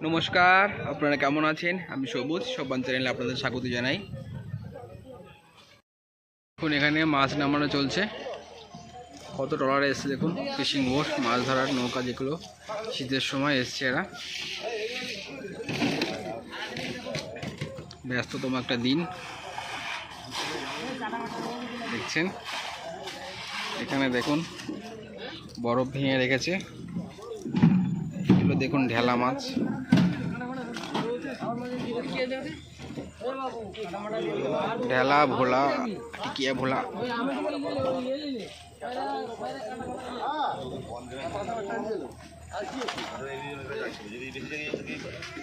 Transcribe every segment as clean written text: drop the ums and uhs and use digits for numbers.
নমস্কার, আপনারা কেমন আছেন? আমি সবুজ সব্বান চ্যানেলে আপনাদের স্বাগত জানাই। এখন এখানে মাছ নামানো চলছে। কত ট্রলারে এসছে দেখুন, ফিশিং বোট, মাছ ধরার নৌকা, যেগুলো শীতের সময় এসছে। এরা ব্যস্ততম একটা দিন দেখছেন। এখানে দেখুন বরফ ভেঙে রেখেছে, এগুলো দেখুন ঢেলা মাছ। ঢেলা, ভোলা, টিকিয়া ভোলা।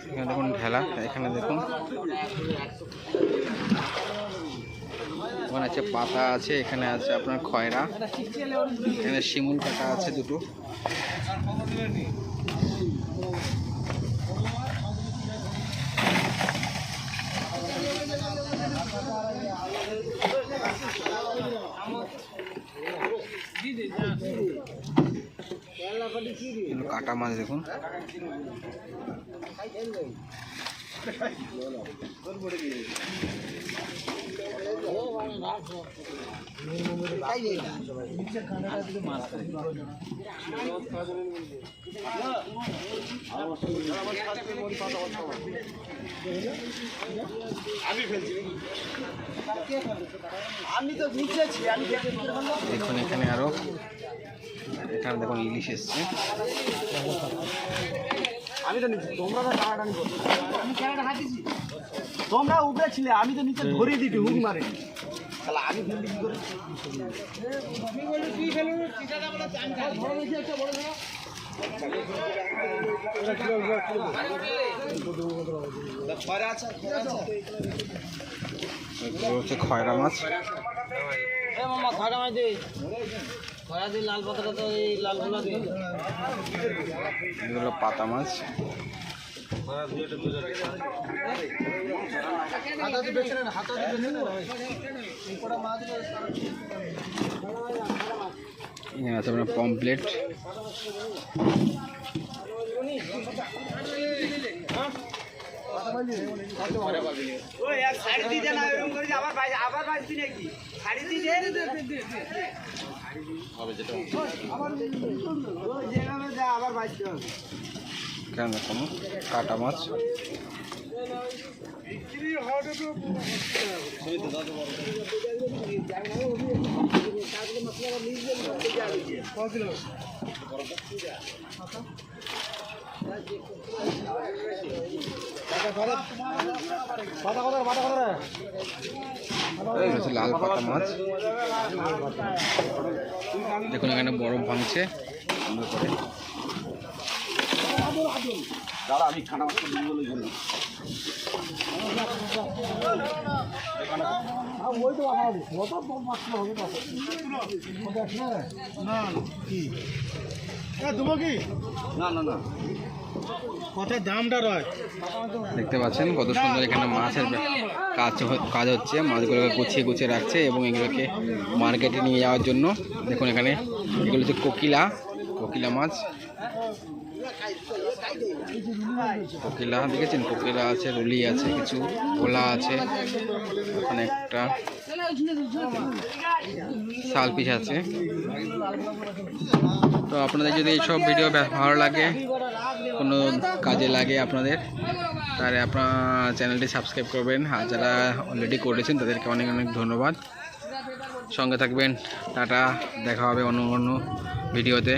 এখানে দেখুন ঢেলা, এখানে দেখুন ওখানে আছে পাতা আছে, এখানে আছে আপনার খয়রা, এখানে শিমুল কাটা আছে দুটো। কাটা মাছ দেখুন। দেখুন এখানে আরো, এখানে দেখুন ইলিশ এসছে। আমি তো নিচে, তোমরা উপরে ছিলে, আমি তো নিচে ধরিয়ে দিবি হুক মারে। তাহলে আমি ফেলবি কি করে? হচ্ছে খয়রা মাছ। খয়রা মাছ দে, খয়রা দিয়ে লাল পাতাটা তো এই লাল ভোলা দিয়ে। এগুলো পাতা মাছ। এখানে আছে আপনার পমপ্লেট। কেন দেখুন কাটা মাছ। লাল পাতা মাছ দেখুন, এখানে বরফ ভাঙছে। দাঁড়া, আমি খানা মাছ দেখতে পাচ্ছেন কত সুন্দর এখানে মাছের কাজ হচ্ছে। মাছগুলোকে গুছিয়ে গুছিয়ে রাখছে এবং এগুলোকে মার্কেটে নিয়ে যাওয়ার জন্য। দেখুন এখানে এগুলো হচ্ছে কোকিলা মাছ। কোকিলা দেখেছেন, কোকিলা আছে, রুলি আছে, কিছু ভোলা আছে, ওখানে একটা শালপিস আছে। তো আপনাদের যদি এইসব ভিডিও ভালো লাগে, কোনো কাজে লাগে আপনাদের, তাহলে আপনার চ্যানেলটি সাবস্ক্রাইব করবেন। আর যারা অলরেডি করেছেন তাদেরকে অনেক অনেক ধন্যবাদ। সঙ্গে থাকবেন। টাটা, দেখা হবে অন্য ভিডিওতে।